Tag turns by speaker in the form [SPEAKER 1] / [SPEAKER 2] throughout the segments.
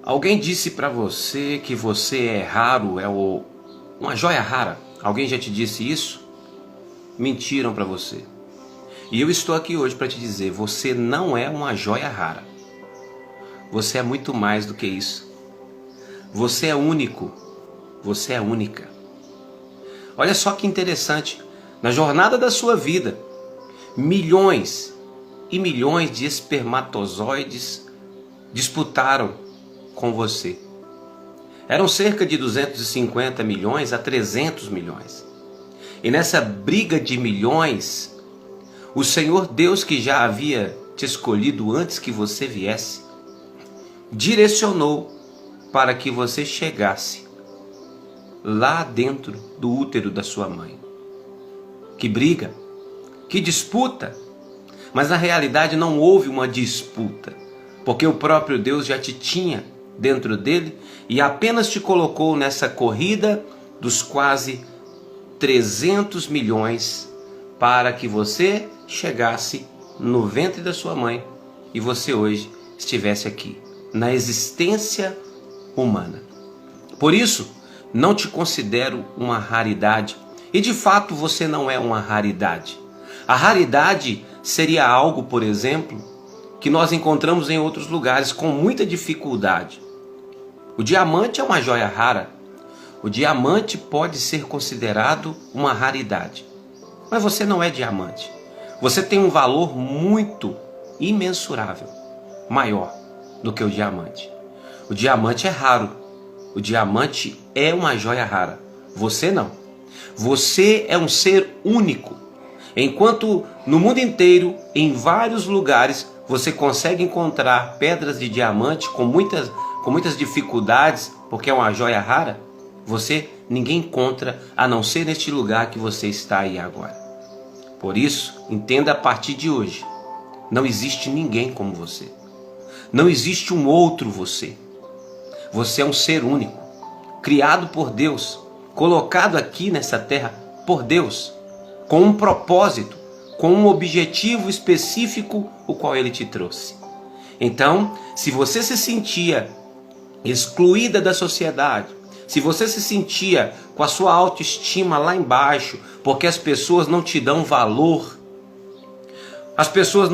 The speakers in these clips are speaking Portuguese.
[SPEAKER 1] Alguém disse para você que você é raro, uma joia rara? Alguém já te disse isso? Mentiram para você. E eu estou aqui hoje para te dizer, você não é uma joia rara. Você é muito mais do que isso. Você é único. Você é única. Olha só que interessante. Na jornada da sua vida, milhões e milhões de espermatozoides disputaram com você. Eram cerca de 250 milhões a 300 milhões. E nessa briga de milhões, o Senhor Deus, que já havia te escolhido antes que você viesse, direcionou para que você chegasse lá dentro do útero da sua mãe. Que briga, que disputa, mas na realidade não houve uma disputa, porque o próprio Deus já te tinha dentro dele e apenas te colocou nessa corrida dos quase 300 milhões para que você chegasse no ventre da sua mãe e você hoje estivesse aqui, na existência humana. Por isso, não te considero uma raridade. E de fato você não é uma raridade. A raridade seria algo, por exemplo, que nós encontramos em outros lugares com muita dificuldade. O diamante é uma joia rara. O diamante pode ser considerado uma raridade. Mas você não é diamante. Você tem um valor muito imensurável, maior do que o diamante. O diamante é raro. O diamante é uma joia rara. Você não. Você é um ser único. Enquanto no mundo inteiro, em vários lugares, você consegue encontrar pedras de diamante com muitas dificuldades, porque é uma joia rara, ninguém encontra a não ser neste lugar que você está aí agora. Por isso, entenda a partir de hoje, não existe ninguém como você. Não existe um outro você. Você é um ser único, criado por Deus, colocado aqui nessa terra por Deus, com um propósito, com um objetivo específico, o qual Ele te trouxe. Então, se você se sentia excluída da sociedade, se você se sentia com a sua autoestima lá embaixo, porque as pessoas não te dão valor, as pessoas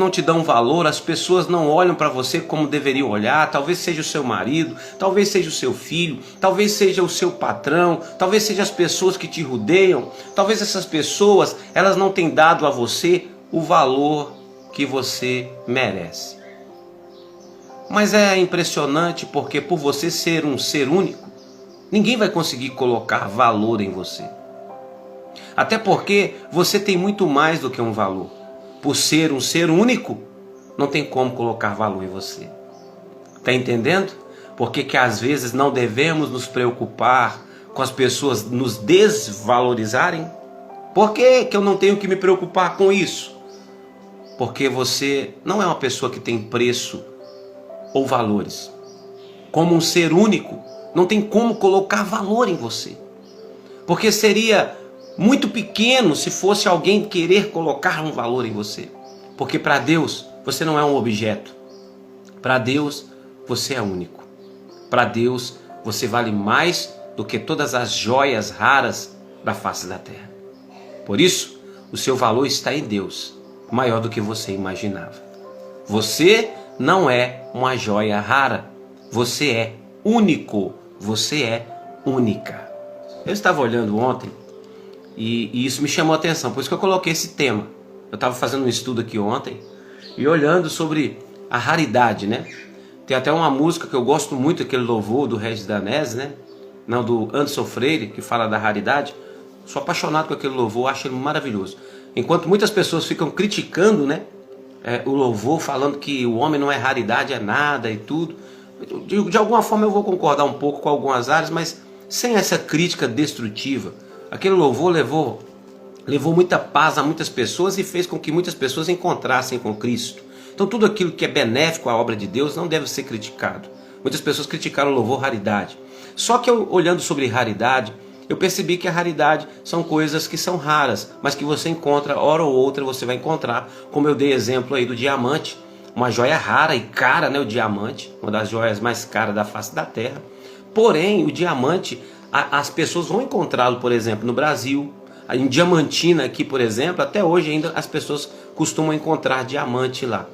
[SPEAKER 1] não olham para você como deveriam olhar, talvez seja o seu marido, talvez seja o seu filho, talvez seja o seu patrão, talvez seja as pessoas que te rodeiam, talvez essas pessoas, elas não tenham dado a você o valor que você merece. Mas é impressionante porque por você ser um ser único, ninguém vai conseguir colocar valor em você. Até porque você tem muito mais do que um valor. Por ser um ser único, não tem como colocar valor em você. Está entendendo? Porque que às vezes não devemos nos preocupar com as pessoas nos desvalorizarem? Por que eu não tenho que me preocupar com isso? Porque você não é uma pessoa que tem preço ou valores. Como um ser único, não tem como colocar valor em você. Porque seria muito pequeno se fosse alguém querer colocar um valor em você. Porque para Deus, você não é um objeto. Para Deus, você é único. Para Deus, você vale mais do que todas as joias raras da face da terra. Por isso, o seu valor está em Deus, maior do que você imaginava. Você não é uma joia rara. Você é único. Você é única. Eu estava olhando ontem e isso me chamou a atenção, por isso que eu coloquei esse tema. Eu estava fazendo um estudo aqui ontem e olhando sobre a raridade, né? Tem até uma música que eu gosto muito, aquele louvor do Regis Danese, né? Não, do Anderson Freire, que fala da raridade. Sou apaixonado com aquele louvor, acho ele maravilhoso. Enquanto muitas pessoas ficam criticando, né? O louvor, falando que o homem não é raridade, é nada e tudo. De alguma forma eu vou concordar um pouco com algumas áreas, mas sem essa crítica destrutiva. Aquele louvor levou muita paz a muitas pessoas e fez com que muitas pessoas encontrassem com Cristo. Então tudo aquilo que é benéfico à obra de Deus não deve ser criticado. Muitas pessoas criticaram o louvor raridade. Só que eu, olhando sobre raridade, eu percebi que a raridade são coisas que são raras, mas que você encontra, hora ou outra você vai encontrar. Como eu dei exemplo aí do diamante. uma joia rara e cara, né? O diamante, uma das joias mais caras da face da terra. Porém, o diamante, as pessoas vão encontrá-lo, por exemplo, no Brasil. Em Diamantina aqui, por exemplo, até hoje ainda as pessoas costumam encontrar diamante lá.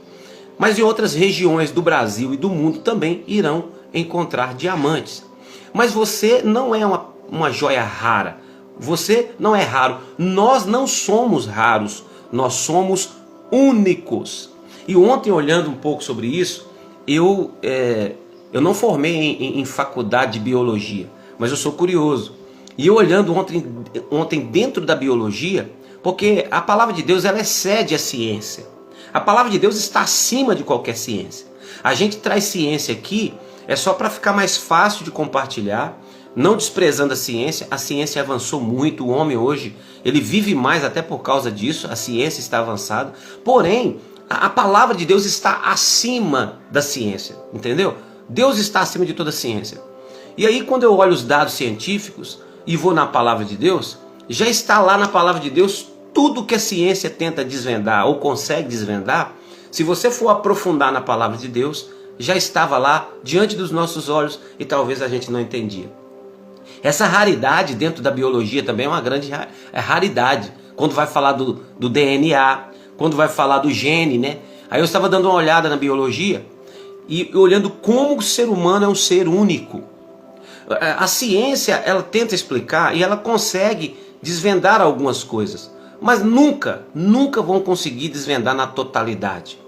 [SPEAKER 1] Mas em outras regiões do Brasil e do mundo também irão encontrar diamantes. Mas você não é uma joia rara. Você não é raro. Nós não somos raros. Nós somos únicos. E ontem, olhando um pouco sobre isso, eu não formei em faculdade de biologia, mas eu sou curioso. E eu olhando ontem dentro da biologia, porque a palavra de Deus ela excede a ciência. A palavra de Deus está acima de qualquer ciência. A gente traz ciência aqui é só para ficar mais fácil de compartilhar, não desprezando a ciência avançou muito, o homem hoje, ele vive mais até por causa disso, a ciência está avançada, porém, a palavra de Deus está acima da ciência, entendeu? Deus está acima de toda a ciência. E aí quando eu olho os dados científicos e vou na palavra de Deus, já está lá na palavra de Deus tudo que a ciência tenta desvendar ou consegue desvendar. Se você for aprofundar na palavra de Deus, já estava lá diante dos nossos olhos e talvez a gente não entendia. Essa raridade dentro da biologia também é uma grande raridade. Quando vai falar do DNA, quando vai falar do gene, né? Aí eu estava dando uma olhada na biologia e olhando como o ser humano é um ser único. A ciência, ela tenta explicar e ela consegue desvendar algumas coisas, mas nunca vão conseguir desvendar na totalidade.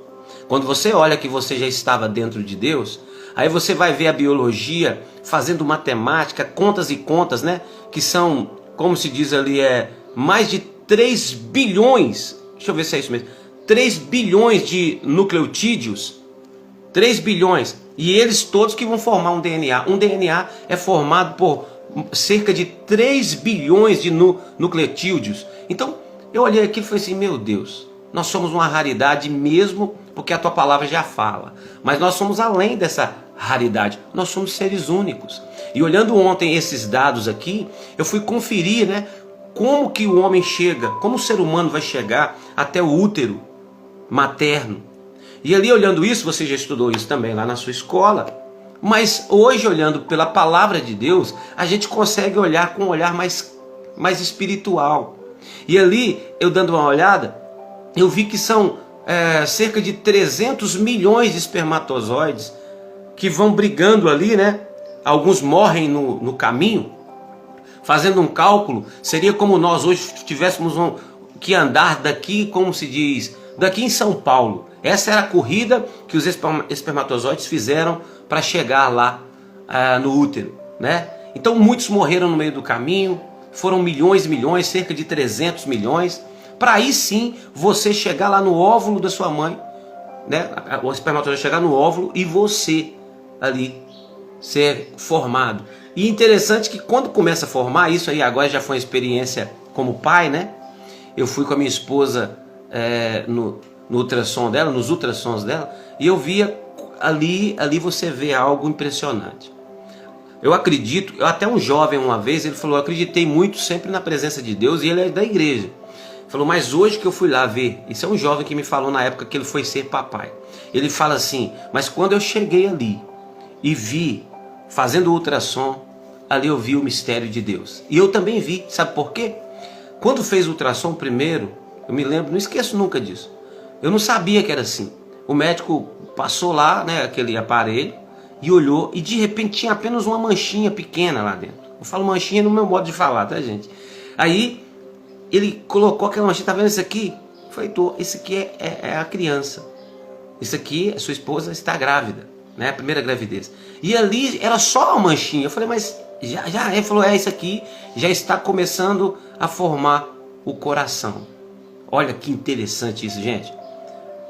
[SPEAKER 1] Quando você olha que você já estava dentro de Deus, aí você vai ver a biologia fazendo matemática, contas e contas, né? Que são, como se diz ali, mais de 3 bilhões, deixa eu ver se é isso mesmo, 3 bilhões de nucleotídeos, 3 bilhões, e eles todos que vão formar um DNA. Um DNA é formado por cerca de 3 bilhões de nucleotídeos. Então, eu olhei aqui e falei assim, meu Deus, nós somos uma raridade mesmo, porque a tua palavra já fala. Mas nós somos além dessa raridade, nós somos seres únicos. E olhando ontem esses dados aqui, eu fui conferir, né, como que o homem chega, como o ser humano vai chegar até o útero materno. E ali olhando isso, você já estudou isso também lá na sua escola. Mas hoje olhando pela palavra de Deus, a gente consegue olhar com um olhar mais espiritual. E ali, eu dando uma olhada, eu vi que são cerca de 300 milhões de espermatozoides que vão brigando ali, né? Alguns morrem no caminho. Fazendo um cálculo, seria como nós hoje tivéssemos que andar daqui, como se diz, daqui em São Paulo. Essa era a corrida que os espermatozoides fizeram para chegar lá no útero, né? Então muitos morreram no meio do caminho, foram milhões e milhões, cerca de 300 milhões, para aí sim você chegar lá no óvulo da sua mãe, né? O espermatozoide chegar no óvulo e você ali ser formado. E interessante que quando começa a formar, isso aí agora já foi uma experiência como pai, né? Eu fui com a minha esposa no ultrassom dela, nos ultrassons dela, e eu via ali você vê algo impressionante. Eu acredito, até um jovem uma vez, ele falou, eu acreditei muito sempre na presença de Deus, e ele é da igreja. Ele falou, mas hoje que eu fui lá ver, isso é um jovem que me falou na época que ele foi ser papai. Ele fala assim, mas quando eu cheguei ali e vi, fazendo o ultrassom, ali eu vi o mistério de Deus. E eu também vi, sabe por quê? Quando fez o ultrassom primeiro, eu me lembro, não esqueço nunca disso. Eu não sabia que era assim. O médico passou lá, né, aquele aparelho, e olhou, e de repente tinha apenas uma manchinha pequena lá dentro. Eu falo manchinha no meu modo de falar, tá, gente? Aí, ele colocou aquela manchinha, tá vendo isso aqui? Eu falei, esse aqui é a criança. Isso aqui, a sua esposa está grávida, né, a primeira gravidez. E ali era só uma manchinha. Eu falei, mas já ele falou, isso aqui já está começando a formar o coração. Olha que interessante isso, gente.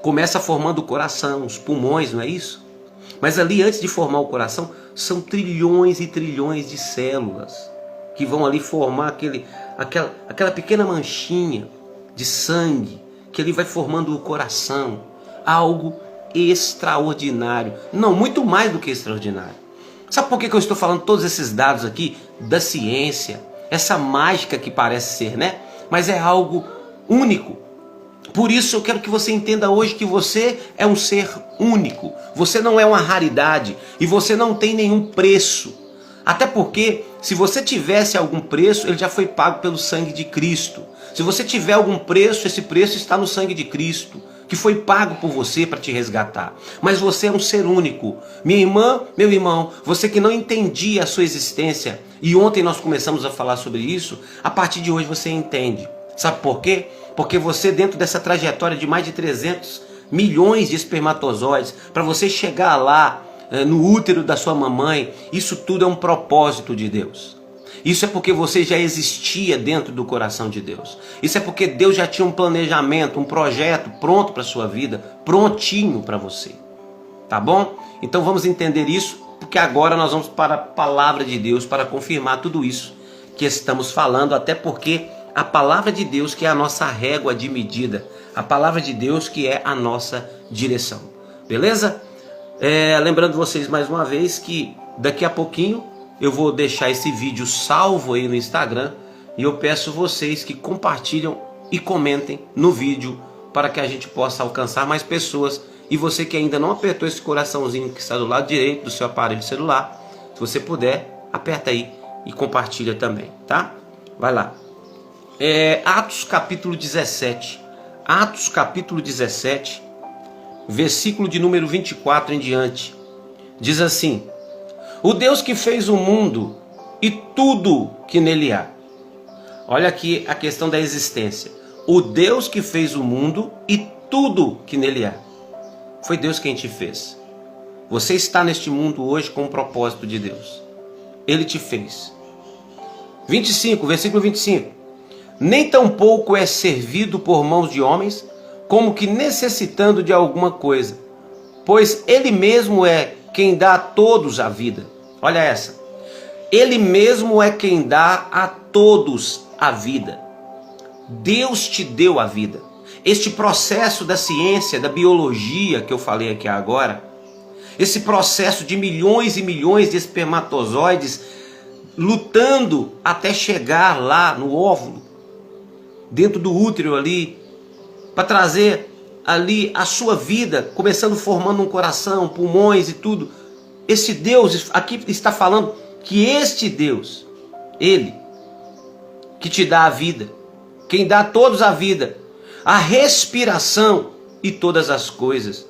[SPEAKER 1] Começa formando o coração, os pulmões, não é isso? Mas ali, antes de formar o coração, são trilhões e trilhões de células que vão ali formar aquela pequena manchinha de sangue que ali vai formando o coração. Algo extraordinário. Não, muito mais do que extraordinário. Sabe por que eu estou falando todos esses dados aqui da ciência? Essa mágica que parece ser, né? Mas é algo único. Por isso eu quero que você entenda hoje que você é um ser único. Você não é uma raridade e você não tem nenhum preço. Até porque, se você tivesse algum preço, ele já foi pago pelo sangue de Cristo. Se você tiver algum preço, esse preço está no sangue de Cristo, que foi pago por você para te resgatar. Mas você é um ser único. Minha irmã, meu irmão, você que não entendia a sua existência, e ontem nós começamos a falar sobre isso, a partir de hoje você entende. Sabe por quê? Porque você, dentro dessa trajetória de mais de 300 milhões de espermatozoides, para você chegar lá, no útero da sua mamãe, isso tudo é um propósito de Deus. Isso é porque você já existia dentro do coração de Deus. Isso é porque Deus já tinha um planejamento, um projeto pronto para a sua vida, prontinho para você. Tá bom? Então vamos entender isso, porque agora nós vamos para a palavra de Deus para confirmar tudo isso que estamos falando, até porque a palavra de Deus que é a nossa régua de medida, a palavra de Deus que é a nossa direção. Beleza? Lembrando vocês mais uma vez que daqui a pouquinho eu vou deixar esse vídeo salvo aí no Instagram e eu peço vocês que compartilhem e comentem no vídeo para que a gente possa alcançar mais pessoas. E você que ainda não apertou esse coraçãozinho que está do lado direito do seu aparelho celular, se você puder, aperta aí e compartilha também, tá? Vai lá. Atos capítulo 17. Atos capítulo 17, versículo de número 24 em diante. Diz assim: o Deus que fez o mundo e tudo que nele há. Olha aqui a questão da existência. O Deus que fez o mundo e tudo que nele há. Foi Deus quem te fez. Você está neste mundo hoje com o propósito de Deus. Ele te fez. 25, versículo 25. Nem tampouco é servido por mãos de homens, como que necessitando de alguma coisa, pois Ele mesmo é quem dá a todos a vida. Olha essa. Ele mesmo é quem dá a todos a vida. Deus te deu a vida. Este processo da ciência, da biologia que eu falei aqui agora, esse processo de milhões e milhões de espermatozoides lutando até chegar lá no óvulo, dentro do útero ali, para trazer ali a sua vida, começando formando um coração, pulmões e tudo. Esse Deus aqui está falando que este Deus, Ele, que te dá a vida, quem dá a todos a vida, a respiração e todas as coisas.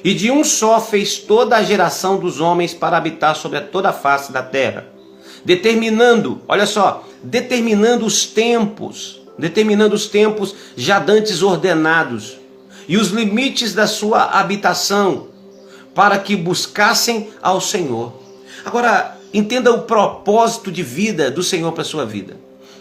[SPEAKER 1] E de um só fez toda a geração dos homens para habitar sobre toda a face da terra, determinando, olha só, determinando os tempos já dantes ordenados, e os limites da sua habitação, para que buscassem ao Senhor. Agora, entenda o propósito de vida do Senhor para a sua vida.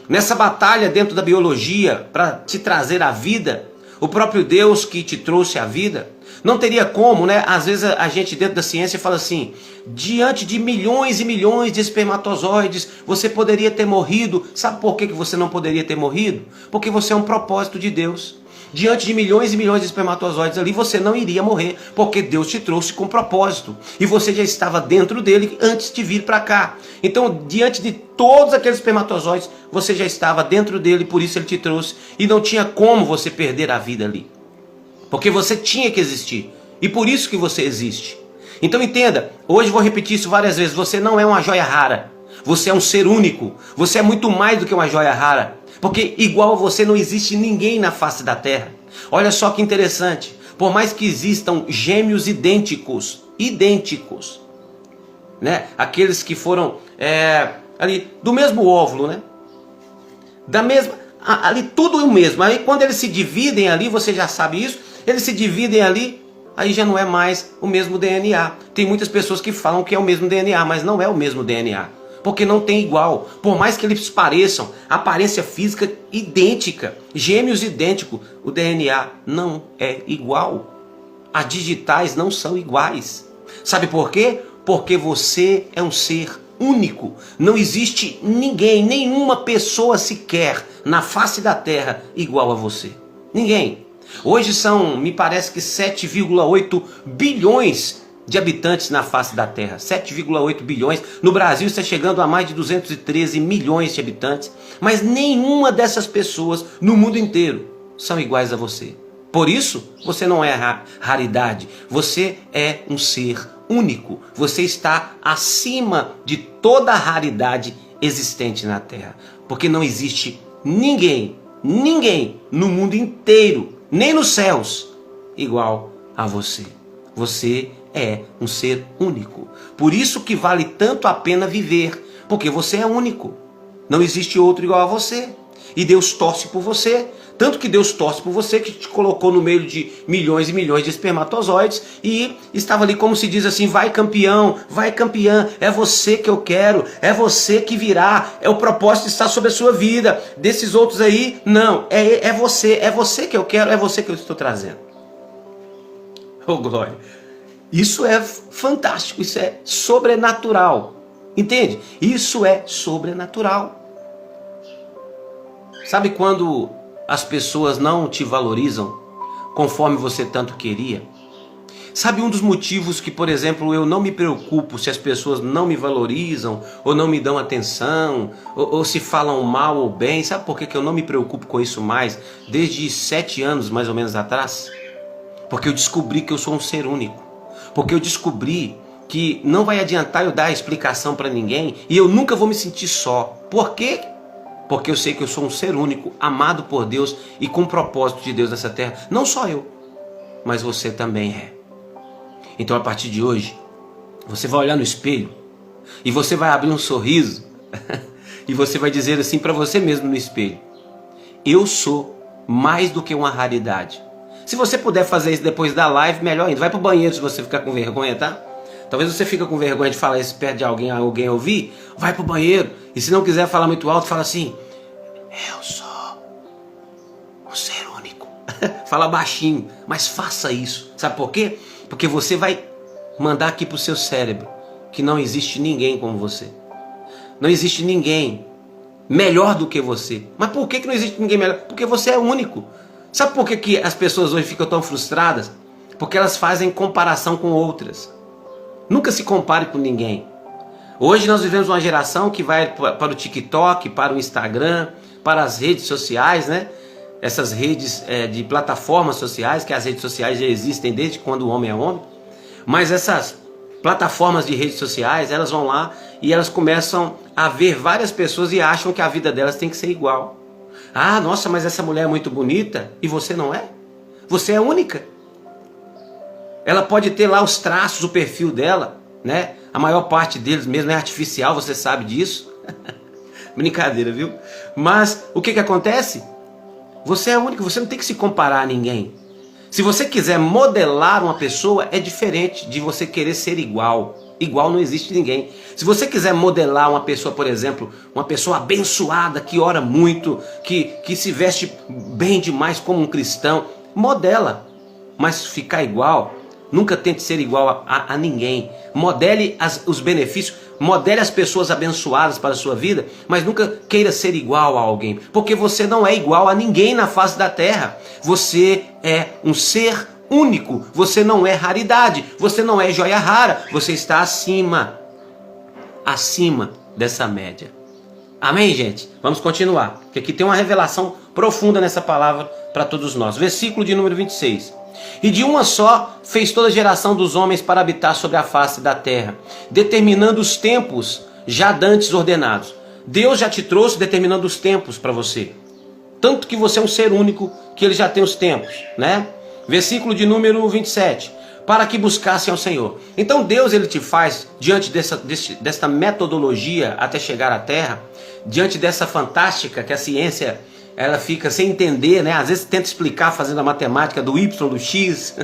[SPEAKER 1] Nessa batalha dentro da biologia, para te trazer a vida, o próprio Deus que te trouxe a vida, não teria como, né? Às vezes a gente dentro da ciência fala assim, diante de milhões e milhões de espermatozoides, você poderia ter morrido. Sabe por que você não poderia ter morrido? Porque você é um propósito de Deus. Diante de milhões e milhões de espermatozoides ali, você não iria morrer, porque Deus te trouxe com propósito. E você já estava dentro dele antes de vir para cá. Então, diante de todos aqueles espermatozoides, você já estava dentro dele, por isso ele te trouxe. E não tinha como você perder a vida ali. Porque você tinha que existir. E por isso que você existe. Então entenda, hoje vou repetir isso várias vezes, você não é uma joia rara. Você é um ser único. Você é muito mais do que uma joia rara. Porque igual a você não existe ninguém na face da terra. Olha só que interessante. Por mais que existam gêmeos idênticos, né? Aqueles que foram ali do mesmo óvulo, né? Da mesma, ali tudo o mesmo. Aí quando eles se dividem ali, você já sabe isso, eles se dividem ali, aí já não é mais o mesmo DNA. Tem muitas pessoas que falam que é o mesmo DNA, mas não é o mesmo DNA. Porque não tem igual. Por mais que eles pareçam, aparência física idêntica, gêmeos idênticos, o DNA não é igual. As digitais não são iguais. Sabe por quê? Porque você é um ser único. Não existe ninguém, nenhuma pessoa sequer na face da terra igual a você. Ninguém. Hoje são, me parece que 7,8 bilhões de habitantes na face da terra, 7,8 bilhões, no Brasil está chegando a mais de 213 milhões de habitantes, mas nenhuma dessas pessoas no mundo inteiro são iguais a você. Por isso, você não é raridade. Você é um ser único. Você está acima de toda a raridade existente na Terra. Porque não existe ninguém no mundo inteiro, nem nos céus, igual a você. Você é um ser único. Por isso que vale tanto a pena viver. Porque você é único. Não existe outro igual a você. E Deus torce por você. Tanto que Deus torce por você que te colocou no meio de milhões e milhões de espermatozoides e estava ali, como se diz assim, vai campeão, vai campeã, é você que eu quero, é você que virá, é o propósito que está sobre a sua vida. Desses outros aí, não, é você que eu quero, é você que eu estou trazendo. Oh glória! Isso é fantástico, isso é sobrenatural, entende? Isso é sobrenatural. Sabe quando as pessoas não te valorizam conforme você tanto queria? Sabe um dos motivos que, por exemplo, eu não me preocupo se as pessoas não me valorizam, ou não me dão atenção, ou se falam mal ou bem? Sabe por que eu não me preocupo com isso mais? Desde 7 anos, mais ou menos, atrás? Porque eu descobri que eu sou um ser único. Porque eu descobri que não vai adiantar eu dar explicação para ninguém e eu nunca vou me sentir só. Por quê? Porque eu sei que eu sou um ser único, amado por Deus e com o propósito de Deus nessa terra. Não só eu, mas você também é. Então a partir de hoje, você vai olhar no espelho e você vai abrir um sorriso e você vai dizer assim para você mesmo no espelho: eu sou mais do que uma raridade. Se você puder fazer isso depois da live, melhor ainda. Vai pro banheiro se você ficar com vergonha, tá? Talvez você fique com vergonha de falar isso perto de alguém ouvir. Vai pro banheiro. E se não quiser falar muito alto, fala assim: eu sou um ser único. Fala baixinho, mas faça isso. Sabe por quê? Porque você vai mandar aqui pro seu cérebro que não existe ninguém como você. Não existe ninguém melhor do que você. Mas por que não existe ninguém melhor? Porque você é único. Sabe por que as pessoas hoje ficam tão frustradas? Porque elas fazem comparação com outras. Nunca se compare com ninguém. Hoje nós vivemos uma geração que vai para o TikTok, para o Instagram, para as redes sociais, né? Essas redes de plataformas sociais, que as redes sociais já existem desde quando o homem é homem. Mas essas plataformas de redes sociais, elas vão lá e elas começam a ver várias pessoas e acham que a vida delas tem que ser igual. Ah, nossa, mas essa mulher é muito bonita e você não é? Você é única. Ela pode ter lá os traços, o perfil dela, né? A maior parte deles mesmo é artificial, você sabe disso. Brincadeira, viu? Mas o que acontece? Você é único, você não tem que se comparar a ninguém. Se você quiser modelar uma pessoa, é diferente de você querer ser igual. Igual não existe ninguém. Se você quiser modelar uma pessoa, por exemplo, uma pessoa abençoada, que ora muito, que se veste bem demais como um cristão, modela. Mas ficar igual, nunca tente ser igual a ninguém. Modele os benefícios, modele as pessoas abençoadas para a sua vida, mas nunca queira ser igual a alguém. Porque você não é igual a ninguém na face da terra. Você é um ser único, você não é raridade, você não é joia rara, você está acima dessa média. Amém, gente? Vamos continuar, porque aqui tem uma revelação profunda nessa palavra para todos nós. Versículo de número 26. E de uma só fez toda a geração dos homens para habitar sobre a face da terra, determinando os tempos já dantes ordenados. Deus já te trouxe determinando os tempos para você. Tanto que você é um ser único, que ele já tem os tempos, né? Versículo de número 27. Para que buscassem ao Senhor. Então Deus, ele te faz, diante desta metodologia até chegar à terra, diante dessa fantástica que a ciência, ela fica sem entender, né? Às vezes tenta explicar fazendo a matemática do Y, do X.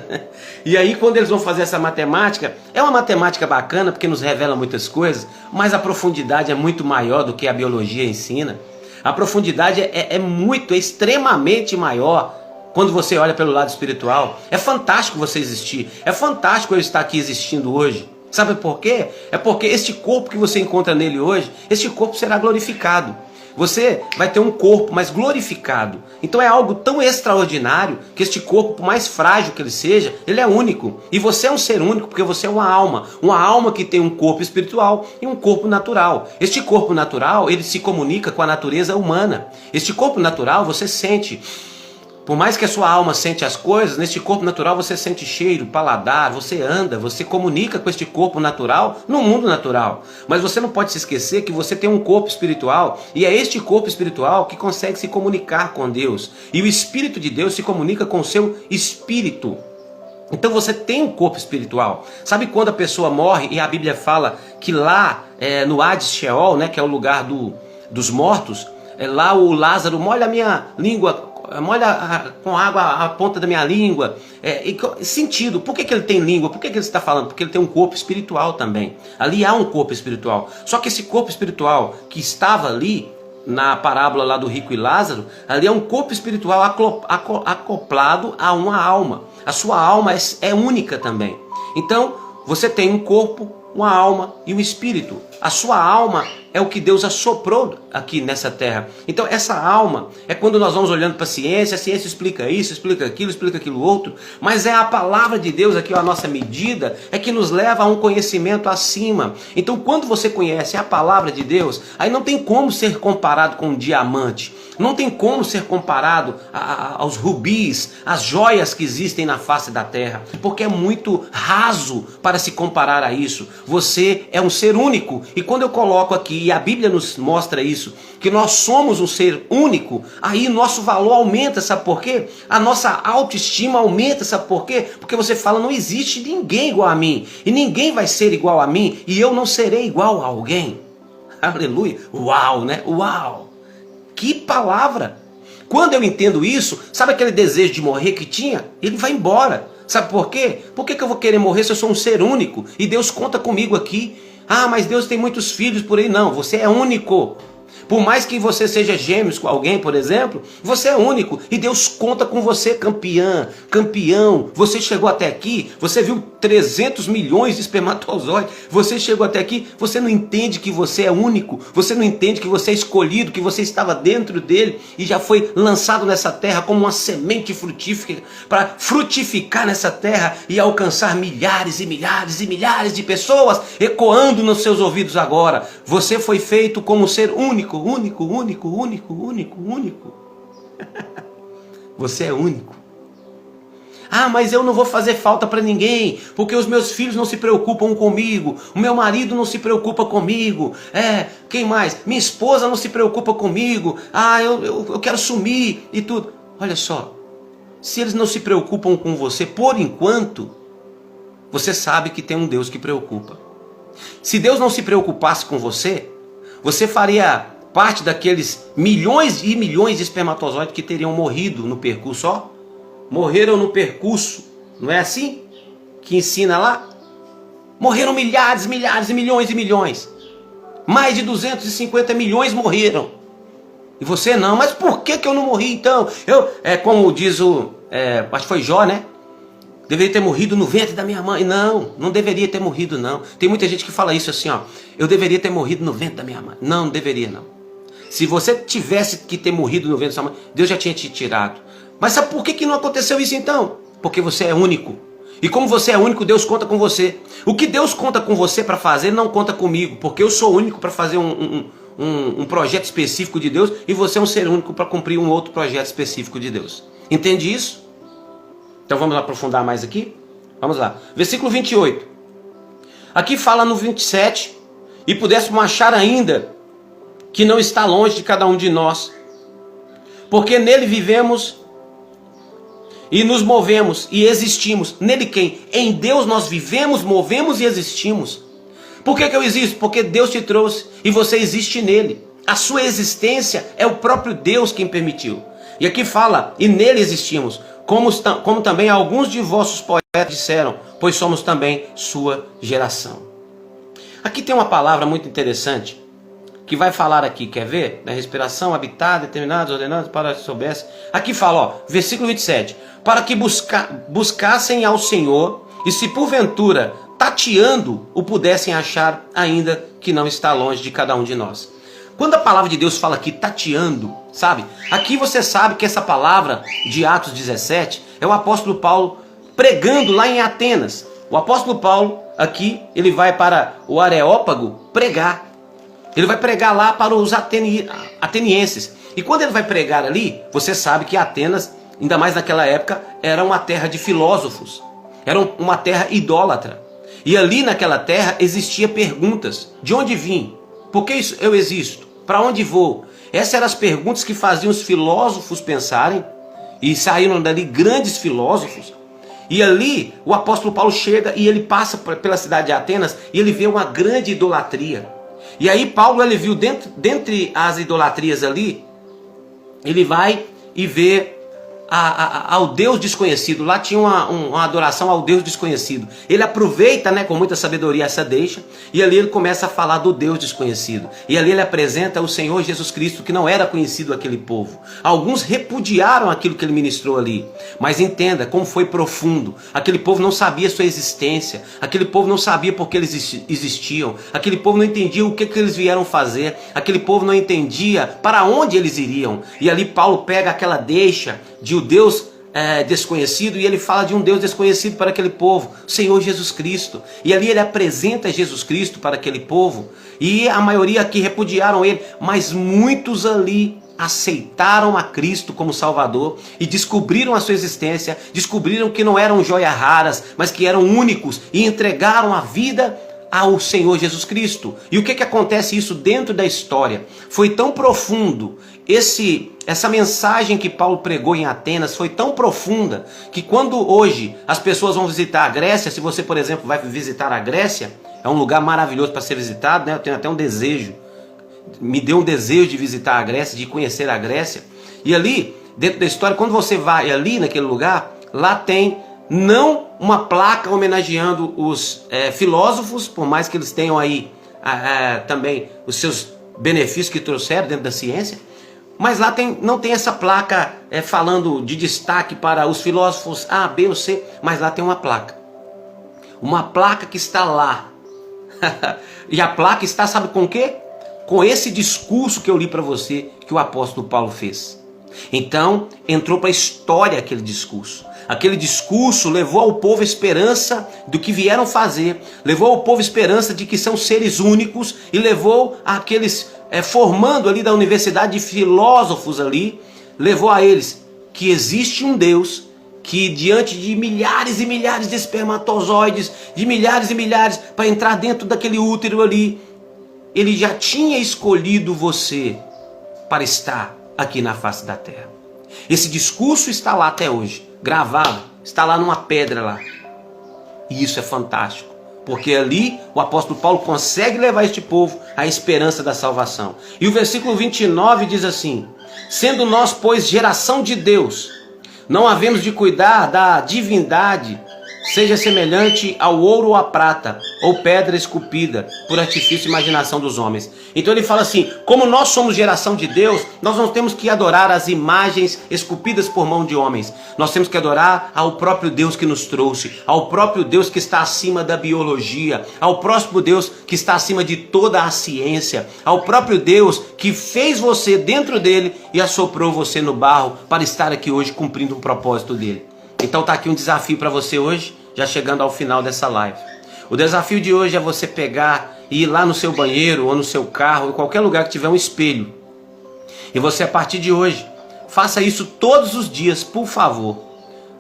[SPEAKER 1] E aí quando eles vão fazer essa matemática, é uma matemática bacana porque nos revela muitas coisas, mas a profundidade é muito maior do que a biologia ensina. A profundidade é extremamente maior quando você olha pelo lado espiritual. É fantástico você existir. É fantástico eu estar aqui existindo hoje. Sabe por quê? É porque este corpo que você encontra nele hoje, este corpo será glorificado. Você vai ter um corpo mais glorificado. Então é algo tão extraordinário que este corpo, por mais frágil que ele seja, ele é único. E você é um ser único porque você é uma alma que tem um corpo espiritual e um corpo natural. Este corpo natural, ele se comunica com a natureza humana. Este corpo natural, você sente Por mais que a sua alma sente as coisas, neste corpo natural você sente cheiro, paladar, você anda, você comunica com este corpo natural no mundo natural. Mas você não pode se esquecer que você tem um corpo espiritual e é este corpo espiritual que consegue se comunicar com Deus. E o Espírito de Deus se comunica com o seu espírito. Então você tem um corpo espiritual. Sabe quando a pessoa morre e a Bíblia fala que lá no Hades Sheol, né, que é o lugar dos mortos, lá o Lázaro molha a minha língua, molha com água a ponta da minha língua. Sentido, por que ele tem língua? Por que ele está falando? Porque ele tem um corpo espiritual também. Ali há um corpo espiritual. Só que esse corpo espiritual que estava ali, na parábola lá do rico e Lázaro, ali é um corpo espiritual acoplado a uma alma. A sua alma é única também. Então, você tem um corpo, uma alma e um espírito. A sua alma é o que Deus assoprou aqui nessa terra. Então essa alma é quando nós vamos olhando para a ciência explica isso, explica aquilo outro, mas é a palavra de Deus aqui, a nossa medida, é que nos leva a um conhecimento acima. Então quando você conhece a palavra de Deus, aí não tem como ser comparado com um diamante, não tem como ser comparado aos rubis, às joias que existem na face da terra, porque é muito raso para se comparar a isso. Você é um ser único, e quando eu coloco aqui, e a Bíblia nos mostra isso, que nós somos um ser único, aí nosso valor aumenta, sabe por quê? A nossa autoestima aumenta, sabe por quê? Porque você fala, não existe ninguém igual a mim, e ninguém vai ser igual a mim, e eu não serei igual a alguém. Aleluia! Uau, né? Uau! Que palavra! Quando eu entendo isso, sabe aquele desejo de morrer que tinha? Ele vai embora. Sabe por quê? Por que eu vou querer morrer se eu sou um ser único? E Deus conta comigo aqui. Ah, mas Deus tem muitos filhos por aí. Não, você é único. Por mais que você seja gêmeos com alguém, por exemplo, você é único. E Deus conta com você, campeão. Você chegou até aqui, você viu 300 milhões de espermatozoides. Você chegou até aqui, você não entende que você é único. Você não entende que você é escolhido, que você estava dentro dele e já foi lançado nessa terra como uma semente frutífera para frutificar nessa terra e alcançar milhares e milhares e milhares de pessoas ecoando nos seus ouvidos agora. Você foi feito como um ser único. Único. Você é único. Ah, mas eu não vou fazer falta para ninguém, porque os meus filhos não se preocupam comigo, o meu marido não se preocupa comigo, quem mais? Minha esposa não se preocupa comigo, eu quero sumir e tudo. Olha só, se eles não se preocupam com você por enquanto, você sabe que tem um Deus que preocupa. Se Deus não se preocupasse com você, você faria parte daqueles milhões e milhões de espermatozoides que teriam morrido no percurso, ó. Morreram no percurso, não é assim? Que ensina lá? Morreram milhares, milhares e milhões. Mais de 250 milhões morreram. E você não, mas por que eu não morri então? Como diz acho que foi Jó, né? Deveria ter morrido no ventre da minha mãe. Não deveria ter morrido não. Tem muita gente que fala isso assim, ó. Eu deveria ter morrido no ventre da minha mãe. Não deveria não. Se você tivesse que ter morrido no ventre da sua mãe, Deus já tinha te tirado. Mas sabe por que não aconteceu isso então? Porque você é único. E como você é único, Deus conta com você. O que Deus conta com você para fazer, não conta comigo. Porque eu sou único para fazer um projeto específico de Deus e você é um ser único para cumprir um outro projeto específico de Deus. Entende isso? Então vamos aprofundar mais aqui? Vamos lá. Versículo 28. Aqui fala no 27. E pudéssemos achar ainda que não está longe de cada um de nós. Porque nele vivemos e nos movemos e existimos. Nele quem? Em Deus nós vivemos, movemos e existimos. Por que eu existo? Porque Deus te trouxe e você existe nele. A sua existência é o próprio Deus quem permitiu. E aqui fala, e nele existimos. Como também alguns de vossos poetas disseram, pois somos também sua geração. Aqui tem uma palavra muito interessante, que vai falar aqui, quer ver? Da respiração, habitar, determinados, ordenados, para que soubesse. Aqui fala, ó, versículo 27. Para que buscassem ao Senhor, e se porventura, tateando, o pudessem achar, ainda que não está longe de cada um de nós. Quando a palavra de Deus fala aqui, tateando, sabe? Aqui você sabe que essa palavra de Atos 17 é o apóstolo Paulo pregando lá em Atenas. O apóstolo Paulo, aqui, ele vai para o Areópago pregar. Ele vai pregar lá para os atenienses. E quando ele vai pregar ali, você sabe que Atenas ainda mais naquela época, era uma terra de filósofos, era uma terra idólatra. E ali naquela terra existia perguntas: de onde vim? Por que eu existo? Para onde vou? Essas eram as perguntas que faziam os filósofos pensarem, e saíram dali grandes filósofos. E ali o apóstolo Paulo chega e ele passa pela cidade de Atenas e ele vê uma grande idolatria. E aí Paulo, ele viu dentre as idolatrias ali, ele vai e vê ao Deus desconhecido. Lá tinha uma adoração ao Deus desconhecido. Ele aproveita, né, com muita sabedoria essa deixa, e ali ele começa a falar do Deus desconhecido. E ali ele apresenta o Senhor Jesus Cristo, que não era conhecido aquele povo. Alguns repudiaram aquilo que ele ministrou ali. Mas entenda como foi profundo. Aquele povo não sabia sua existência. Aquele povo não sabia por que eles existiam. Aquele povo não entendia o que eles vieram fazer. Aquele povo não entendia para onde eles iriam. E ali Paulo pega aquela deixa de o Deus desconhecido, e ele fala de um Deus desconhecido para aquele povo, o Senhor Jesus Cristo. E ali ele apresenta Jesus Cristo para aquele povo, e a maioria aqui repudiaram ele, mas muitos ali aceitaram a Cristo como Salvador e descobriram a sua existência, descobriram que não eram joias raras, mas que eram únicos, e entregaram a vida ao Senhor Jesus Cristo. E o que acontece isso dentro da história? Foi tão profundo, essa mensagem que Paulo pregou em Atenas foi tão profunda, que quando hoje as pessoas vão visitar a Grécia, se você, por exemplo, vai visitar a Grécia, é um lugar maravilhoso para ser visitado, né? Eu tenho até um desejo, me deu um desejo de visitar a Grécia, de conhecer a Grécia. E ali, dentro da história, quando você vai ali naquele lugar, lá tem não uma placa homenageando os filósofos, por mais que eles tenham aí também os seus benefícios que trouxeram dentro da ciência, mas lá não tem essa placa falando de destaque para os filósofos A, B ou C, mas lá tem uma placa que está lá. E a placa está, sabe com o quê? Com esse discurso que eu li para você, que o apóstolo Paulo fez. Então entrou para a história aquele discurso. Aquele discurso levou ao povo esperança do que vieram fazer, levou ao povo esperança de que são seres únicos, e levou aqueles formando ali da universidade de filósofos ali, levou a eles que existe um Deus que, diante de milhares e milhares de espermatozoides, de milhares e milhares para entrar dentro daquele útero ali, ele já tinha escolhido você para estar aqui na face da terra. Esse discurso está lá até hoje, gravado, está lá numa pedra lá. E isso é fantástico, porque ali o apóstolo Paulo consegue levar este povo à esperança da salvação. E o versículo 29 diz assim: sendo nós, pois, geração de Deus, não havemos de cuidar da divindade, seja semelhante ao ouro ou à prata, ou pedra esculpida por artifício e imaginação dos homens. Então ele fala assim: como nós somos geração de Deus, nós não temos que adorar as imagens esculpidas por mão de homens. Nós temos que adorar ao próprio Deus que nos trouxe, ao próprio Deus que está acima da biologia, ao próprio Deus que está acima de toda a ciência, ao próprio Deus que fez você dentro dele e assoprou você no barro para estar aqui hoje cumprindo um propósito dele. Então está aqui um desafio para você hoje, já chegando ao final dessa live. O desafio de hoje é você pegar e ir lá no seu banheiro ou no seu carro, em qualquer lugar que tiver um espelho. E você, a partir de hoje, faça isso todos os dias, por favor.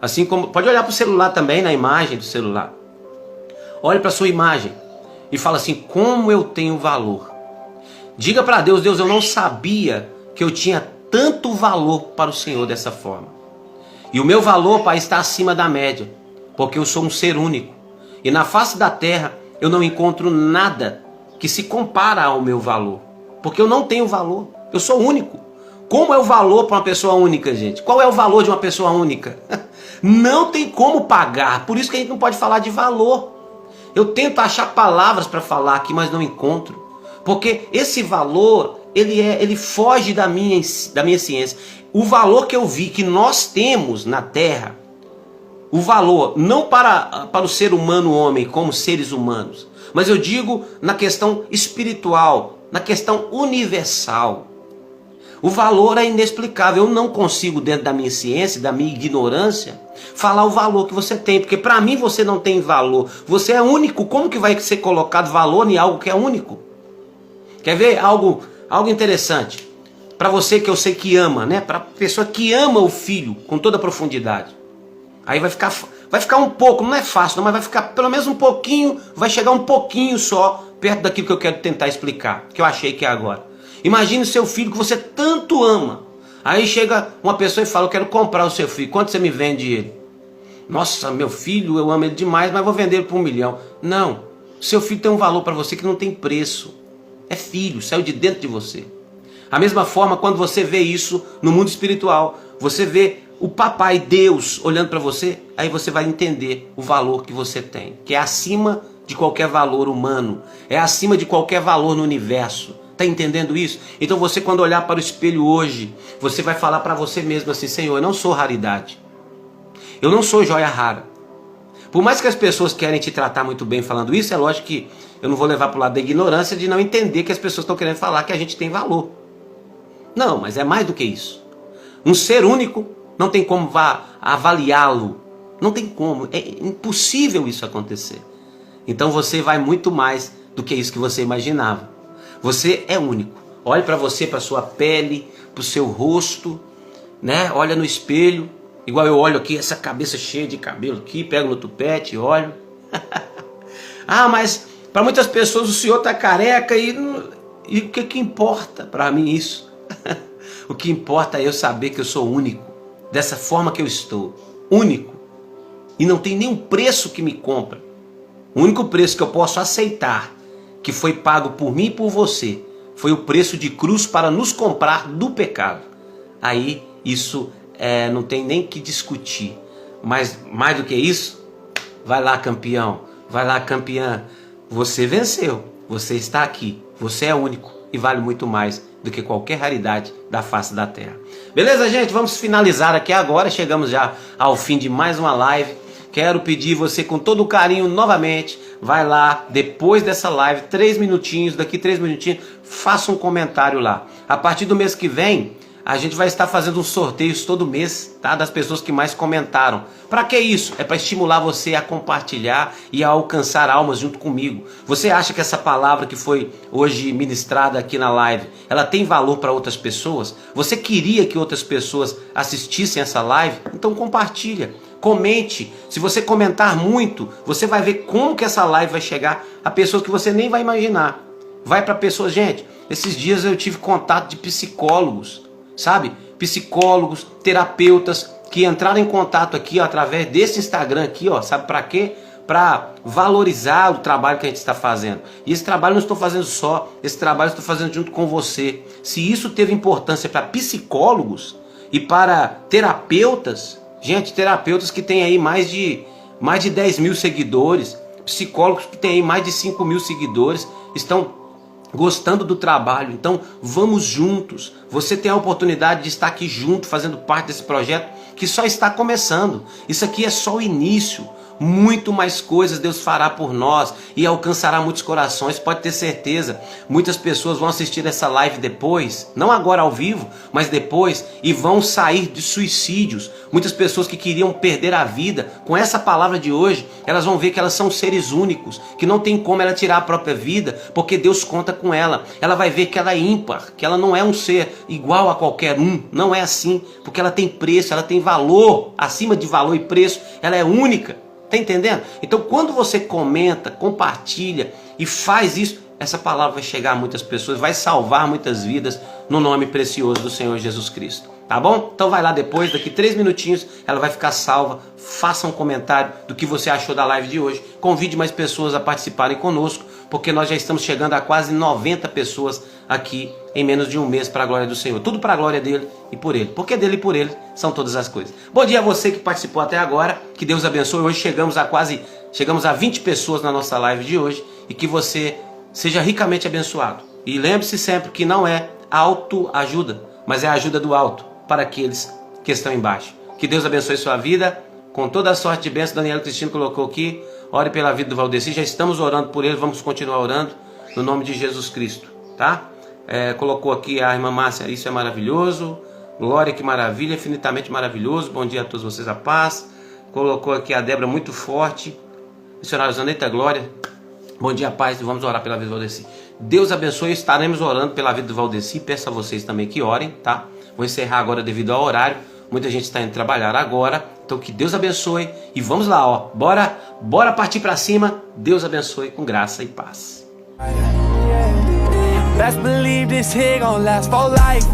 [SPEAKER 1] Assim como pode olhar para o celular também, na imagem do celular. Olhe para a sua imagem e fala assim: como eu tenho valor. Diga para Deus: Deus, eu não sabia que eu tinha tanto valor para o Senhor dessa forma. E o meu valor, Pai, está acima da média, porque eu sou um ser único. E na face da terra eu não encontro nada que se compara ao meu valor, porque eu não tenho valor, eu sou único. Como é o valor para uma pessoa única, gente? Qual é o valor de uma pessoa única? Não tem como pagar, por isso que a gente não pode falar de valor. Eu tento achar palavras para falar aqui, mas não encontro, porque esse valor, ele foge da minha ciência. O valor que eu vi que nós temos na terra, o valor não para o ser humano homem como seres humanos, mas eu digo na questão espiritual, na questão universal. O valor é inexplicável. Eu não consigo, dentro da minha ciência, da minha ignorância, falar o valor que você tem, porque para mim você não tem valor. Você é único. Como que vai ser colocado valor em algo que é único? Quer ver algo interessante? para você que eu sei que ama, né? Para a pessoa que ama o filho com toda a profundidade. Aí vai ficar um pouco, não é fácil, não, mas vai ficar pelo menos um pouquinho, vai chegar um pouquinho só perto daquilo que eu quero tentar explicar, que eu achei que é agora. Imagine o seu filho que você tanto ama. Aí chega uma pessoa e fala, eu quero comprar o seu filho, quanto você me vende ele? Nossa, meu filho, eu amo ele demais, mas vou vender ele por 1 milhão. Não, seu filho tem um valor para você que não tem preço. É filho, saiu de dentro de você. A mesma forma, quando você vê isso no mundo espiritual, você vê o papai Deus olhando para você, aí você vai entender o valor que você tem, que é acima de qualquer valor humano, é acima de qualquer valor no universo. Está entendendo isso? Então você, quando olhar para o espelho hoje, você vai falar para você mesmo assim, Senhor, eu não sou raridade, eu não sou joia rara. Por mais que as pessoas querem te tratar muito bem falando isso, é lógico que eu não vou levar para o lado da ignorância de não entender que as pessoas estão querendo falar que a gente tem valor. Não, mas é mais do que isso. Um ser único não tem como avaliá-lo. Não tem como. É impossível isso acontecer. Então você vai muito mais do que isso que você imaginava. Você é único. Olhe para você, para sua pele, para o seu rosto, né? Olha no espelho. Igual eu olho aqui, essa cabeça cheia de cabelo aqui, pego no tupete e olho. Ah, mas para muitas pessoas o senhor está careca e o que importa para mim isso? O que importa é eu saber que eu sou único, dessa forma que eu estou, único. E não tem nenhum preço que me compra. O único preço que eu posso aceitar, que foi pago por mim e por você, foi o preço de cruz para nos comprar do pecado. Aí isso não tem nem que discutir. Mas mais do que isso, vai lá campeão, vai lá campeã. Você venceu, você está aqui, você é único e vale muito mais do que qualquer raridade da face da terra. Beleza, gente? Vamos finalizar aqui agora. Chegamos já ao fim de mais uma live. Quero pedir você com todo carinho novamente, vai lá, depois dessa live, 3 minutinhos, daqui 3 minutinhos, faça um comentário lá. A partir do mês que vem, a gente vai estar fazendo uns sorteios todo mês, tá? Das pessoas que mais comentaram. Para que isso? É para estimular você a compartilhar e a alcançar almas junto comigo. Você acha que essa palavra que foi hoje ministrada aqui na live, ela tem valor para outras pessoas? Você queria que outras pessoas assistissem essa live? Então compartilha, comente. Se você comentar muito, você vai ver como que essa live vai chegar a pessoas que você nem vai imaginar. Vai para pessoas, gente, esses dias eu tive contato de psicólogos, sabe? Psicólogos, terapeutas que entraram em contato aqui, ó, através desse Instagram aqui, ó, sabe para quê? Para valorizar o trabalho que a gente está fazendo. E esse trabalho eu não estou fazendo só, esse trabalho eu estou fazendo junto com você. Se isso teve importância para psicólogos e para terapeutas, gente, terapeutas que tem aí mais de 10 mil seguidores, psicólogos que tem aí mais de 5 mil seguidores, estão gostando do trabalho. Então vamos juntos. Você tem a oportunidade de estar aqui junto, fazendo parte desse projeto que só está começando. Isso aqui é só o início. Muito mais coisas Deus fará por nós e alcançará muitos corações, pode ter certeza. Muitas pessoas vão assistir essa live depois, não agora ao vivo, mas depois, e vão sair de suicídios. Muitas pessoas que queriam perder a vida, com essa palavra de hoje, elas vão ver que elas são seres únicos, que não tem como ela tirar a própria vida, porque Deus conta com ela. Ela vai ver que ela é ímpar, que ela não é um ser igual a qualquer um, não é assim, porque ela tem preço, ela tem valor, acima de valor e preço, ela é única. Está entendendo? Então quando você comenta, compartilha e faz isso, essa palavra vai chegar a muitas pessoas, vai salvar muitas vidas no nome precioso do Senhor Jesus Cristo. Tá bom? Então vai lá depois, daqui 3 minutinhos, ela vai ficar salva. Faça um comentário do que você achou da live de hoje. Convide mais pessoas a participarem conosco, porque nós já estamos chegando a quase 90 pessoas aqui em menos de um mês para a glória do Senhor. Tudo para a glória dele e por ele. Porque dele e por ele são todas as coisas. Bom dia a você que participou até agora. Que Deus abençoe. Hoje chegamos a 20 pessoas na nossa live de hoje. E que você seja ricamente abençoado. E lembre-se sempre que não é autoajuda, mas é a ajuda do alto para aqueles que estão embaixo. Que Deus abençoe sua vida. Com toda a sorte de bênção, Daniela Cristino colocou aqui. Ore pela vida do Valdeci. Já estamos orando por ele. Vamos continuar orando no nome de Jesus Cristo. Tá? Colocou aqui a irmã Márcia. Isso é maravilhoso. Glória, que maravilha. Infinitamente maravilhoso. Bom dia a todos vocês. A paz. Colocou aqui a Débora muito forte. Missionária Zaneta, glória. Bom dia, paz, e vamos orar pela vida do Valdeci. Deus abençoe, estaremos orando pela vida do Valdeci. Peço a vocês também que orem, tá? Vou encerrar agora devido ao horário. Muita gente está indo trabalhar agora. Então que Deus abençoe e vamos lá, ó. Bora partir para cima. Deus abençoe com graça e paz.
[SPEAKER 2] Best believe this here gon' last for life.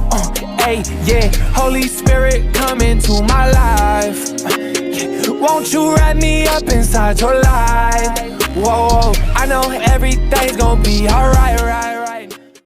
[SPEAKER 2] Hey, yeah, Holy Spirit come into my life. Won't you wrap me up inside your life? Whoa, I know everything's gonna be alright, right.